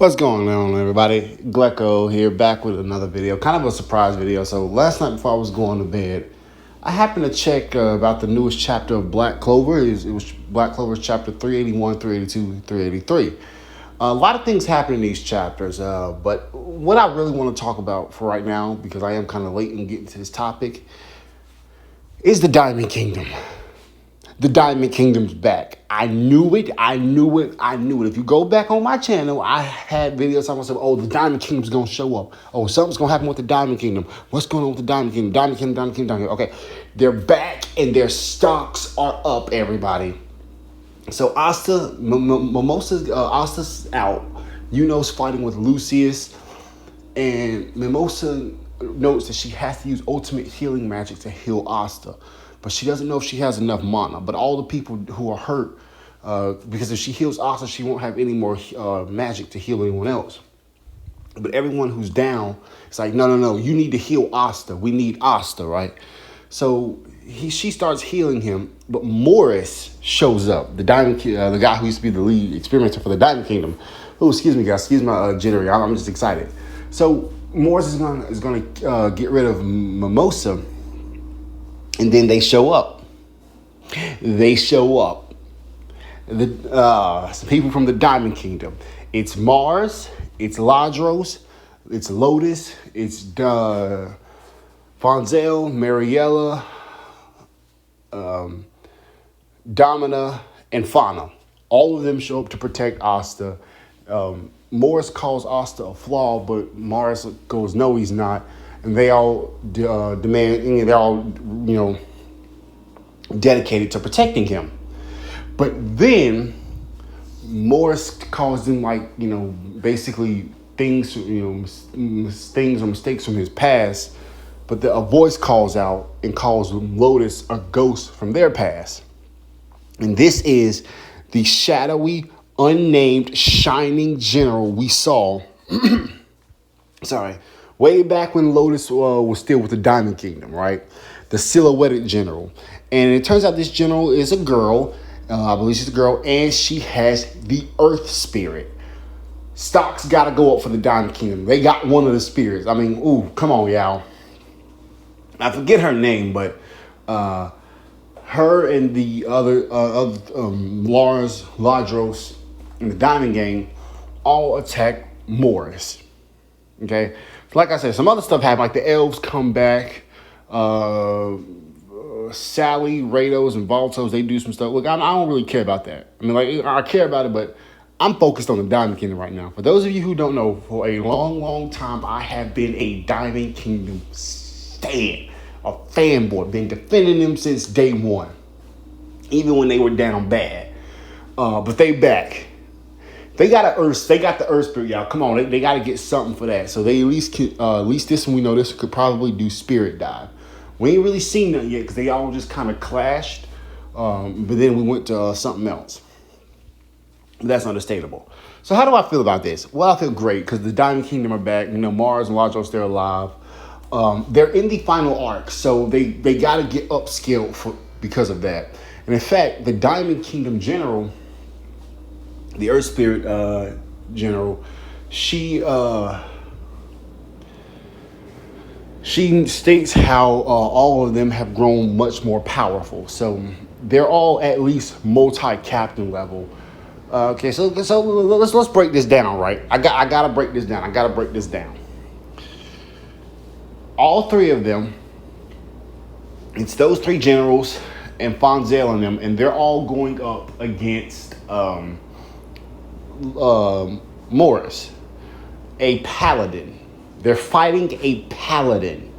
What's going on, everybody? Glecko here, back with another video, kind of a surprise video. So last night before I was going to bed, I happened to check about the newest chapter of Black Clover. It was Black Clover's chapter 381, 382, 383. A lot of things happen in these chapters, but what I really want to talk about for right now, because I am kind of late in getting to this topic, is the Diamond Kingdom. The Diamond Kingdom's back. I knew it. If you go back on my channel, I had videos talking about, oh, the Diamond Kingdom's going to show up. Oh, something's going to happen with the Diamond Kingdom. What's going on with the Diamond Kingdom? Diamond Kingdom. Okay, they're back and their stocks are up, everybody. So Asta, Asta's out. Yuno's fighting with Lucius. And Mimosa notes that she has to use ultimate healing magic to heal Asta. But she doesn't know if she has enough mana. But all the people who are hurt, because if she heals Asta, she won't have any more magic to heal anyone else. But everyone who's down, it's like, no, you need to heal Asta. We need Asta, right? So she starts healing him, but Morris shows up. The guy who used to be the lead experimenter for the Diamond Kingdom. Oh, excuse me, guys. Excuse my jittery. I'm just excited. So Morris is gonna get rid of Mimosa. And then they show up. Some people from the Diamond Kingdom. It's Mars, it's Ladros, it's Lotus, it's Fonzel, Mariella, Domina, and Fauna. All of them show up to protect Asta. Morris calls Asta a flaw, but Mars goes, no, he's not. And they all demand, they're all, dedicated to protecting him. But then Morris calls them basically things, things or mistakes from his past. But a voice calls out and calls Lotus a ghost from their past. And this is the shadowy, unnamed, shining general we saw. Way back when Lotus was still with the Diamond Kingdom, right? The silhouetted general. And it turns out this general is a girl. I believe she's a girl. And she has the Earth Spirit. Stocks got to go up for the Diamond Kingdom. They got one of the spirits. I mean, come on, y'all. I forget her name, but her and the other Lars, Ladros, and the Diamond Gang all attack Morris. Okay? Like I said, some other stuff happened, like the elves come back. Sally, Rados, and Voltos, they do some stuff. Look, I don't really care about that. I mean, I care about it, but I'm focused on the Diamond Kingdom right now. For those of you who don't know, for a long, long time, I have been a Diamond Kingdom stan, a fanboy, been defending them since day one, even when they were down bad. But they back. They got the Earth Spirit, y'all. Come on, they got to get something for that. So they at least this one we know this could probably do Spirit Dive. We ain't really seen nothing yet because they all just kind of clashed. But then we went to something else. But that's understandable. So how do I feel about this? Well, I feel great because the Diamond Kingdom are back. Mars and Ladros, they're alive. They're in the final arc, so they got to get upscaled because of that. And in fact, the Diamond Kingdom General, the Earth Spirit General, she states how all of them have grown much more powerful. So they're all at least multi-captain level. Okay, so let's break this down, right? I gotta break this down. All three of them, it's those three generals and Fonzel and them, and they're all going up against Morris, a paladin. They're fighting a paladin.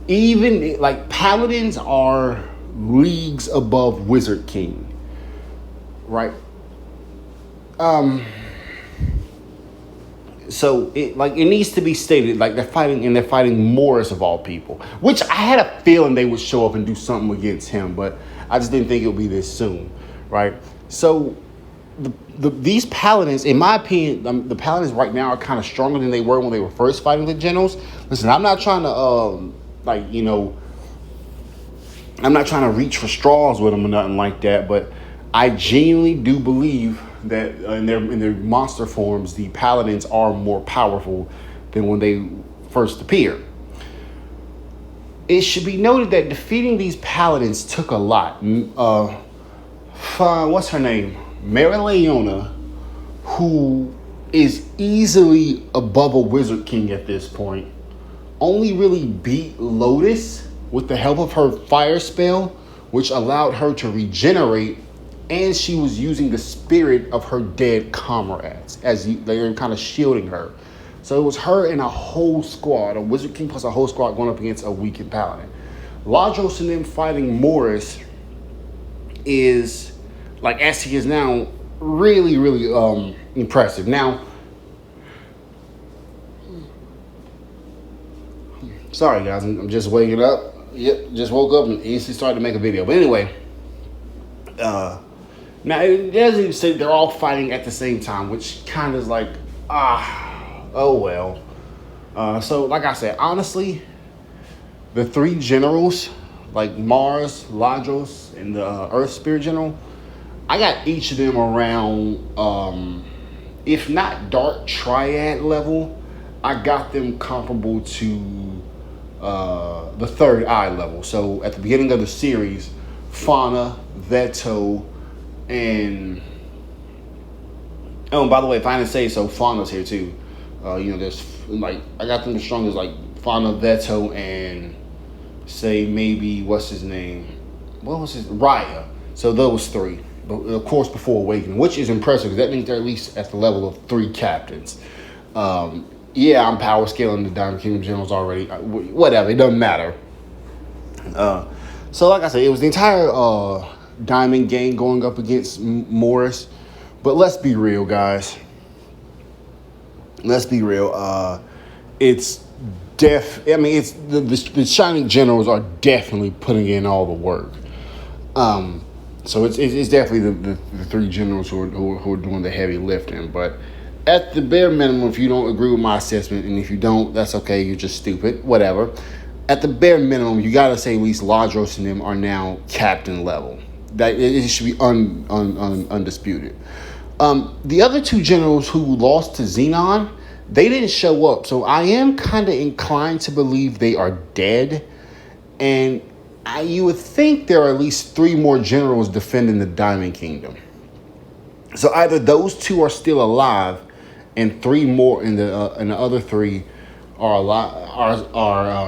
Even paladins are leagues above Wizard King, right? So it needs to be stated, they're fighting Morris of all people, which I had a feeling they would show up and do something against him, but I just didn't think it would be this soon, right? So these paladins, in my opinion, the paladins right now are kind of stronger than they were when they were first fighting the generals. Listen, I'm not trying to I'm not trying to reach for straws with them or nothing like that, but I genuinely do believe that in their monster forms, the paladins are more powerful than when they first appear. It should be noted that defeating these paladins took a lot. What's her name? Mary Leona, who is easily above a Wizard King at this point, only really beat Lotus with the help of her fire spell, which allowed her to regenerate, and she was using the spirit of her dead comrades they were kind of shielding her. So it was her and a whole squad, a Wizard King plus a whole squad going up against a weakened paladin. Ladros and them fighting Morris is, like as he is now, really, really impressive. Now, sorry guys, I'm just waking up. Yep, just woke up and instantly started to make a video. But anyway, now it doesn't even say they're all fighting at the same time, which kind of is like, oh well. So like I said, honestly, the three generals, like Mars, Ladros, and the Earth Spirit General, I got each of them around, if not Dark Triad level, I got them comparable to the Third Eye level. So at the beginning of the series, Fauna, Veto, and by the way, if I didn't say so, Fauna's here too. There's like I got them as strong as like Fauna, Veto, and say maybe what's his name? What was his Raya? So those three, but of course before Awakening, which is impressive because that means they're at least at the level of 3 captains. Yeah, I'm power scaling the Diamond Kingdom Generals already. Whatever, it doesn't matter. So like I said, it was the entire Diamond gang going up against Morris. But let's be real, guys. Let's be real. It's it's the Shining Generals are definitely putting in all the work. So it's definitely the 3 generals who are doing the heavy lifting. But at the bare minimum, if you don't agree with my assessment, and if you don't, that's okay. You're just stupid. Whatever. At the bare minimum, you gotta say at least Ladros and them are now captain level. That it should be undisputed. The other 2 generals who lost to Xenon, they didn't show up. So I am kind of inclined to believe they are dead. And you would think there are at least 3 more generals defending the Diamond Kingdom. So either those 2 are still alive, and 3 more, and the other 3 are alive,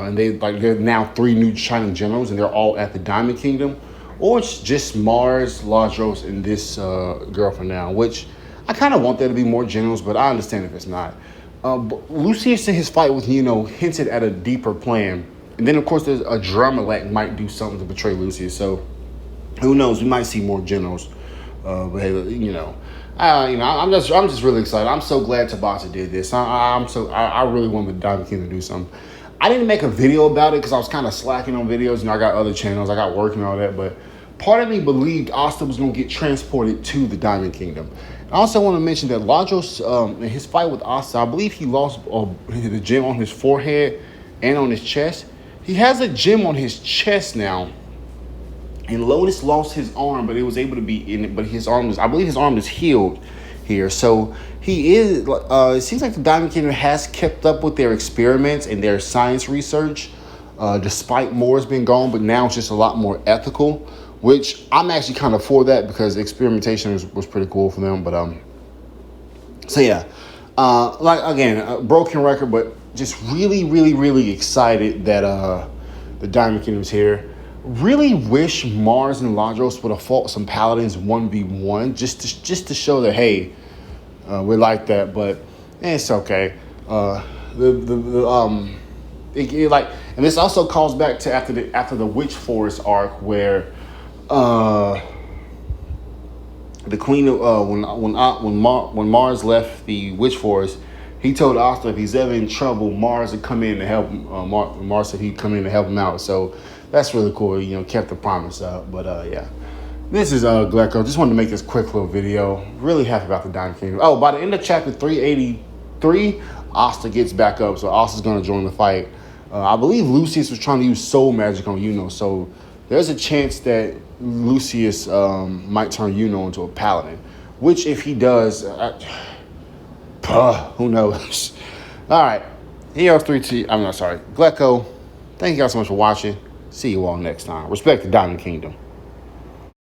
and they're now 3 new Shining Generals, and they're all at the Diamond Kingdom, or it's just Mars, Ladros, and this girl for now. Which I kind of want there to be more generals, but I understand if it's not. Lucius in his fight with hinted at a deeper plan, and then of course there's a Drumelec might do something to betray Lucius. So who knows? We might see more generals. But hey, I'm just really excited. I'm so glad Tabata did this. I really wanted the Diamond King to do something. I didn't make a video about it because I was kind of slacking on videos. I got other channels. I got work and all that. But part of me believed Asta was going to get transported to the Diamond Kingdom. I also want to mention that Ladros, in his fight with Asta, I believe he lost the gem on his forehead and on his chest. He has a gem on his chest now. And Lotus lost his arm, but it was able to be in it. But I believe his arm is healed here. So he is, it seems like the Diamond Kingdom has kept up with their experiments and their science research, despite Moore's been gone, but now it's just a lot more ethical, which I'm actually kind of for that because experimentation was pretty cool for them. But, so yeah, broken record, but just really, really, really excited that, the Diamond Kingdom's here. Really wish Mars and Ladros would have fought some Paladins 1v1 just to show that, hey, we're like that, but it's okay. And this also calls back to after the Witch Forest arc where the Queen when Mars left the Witch Forest, he told Asta if he's ever in trouble, Mars would come in to help him. Mars said he'd come in to help him out. So that's really cool. Kept the promise up. But yeah, this is Glecko. Just wanted to make this quick little video. Really happy about the Diamond Kingdom. Oh, by the end of chapter 383, Asta gets back up. So Asta's going to join the fight. I believe Lucius was trying to use soul magic on Yuno. So there's a chance that Lucius might turn Yuno into a paladin, Which, if he does, who knows? All right. EO3T, I'm not sorry. Glecko, thank you guys so much for watching. See you all next time. Respect the Diamond Kingdom.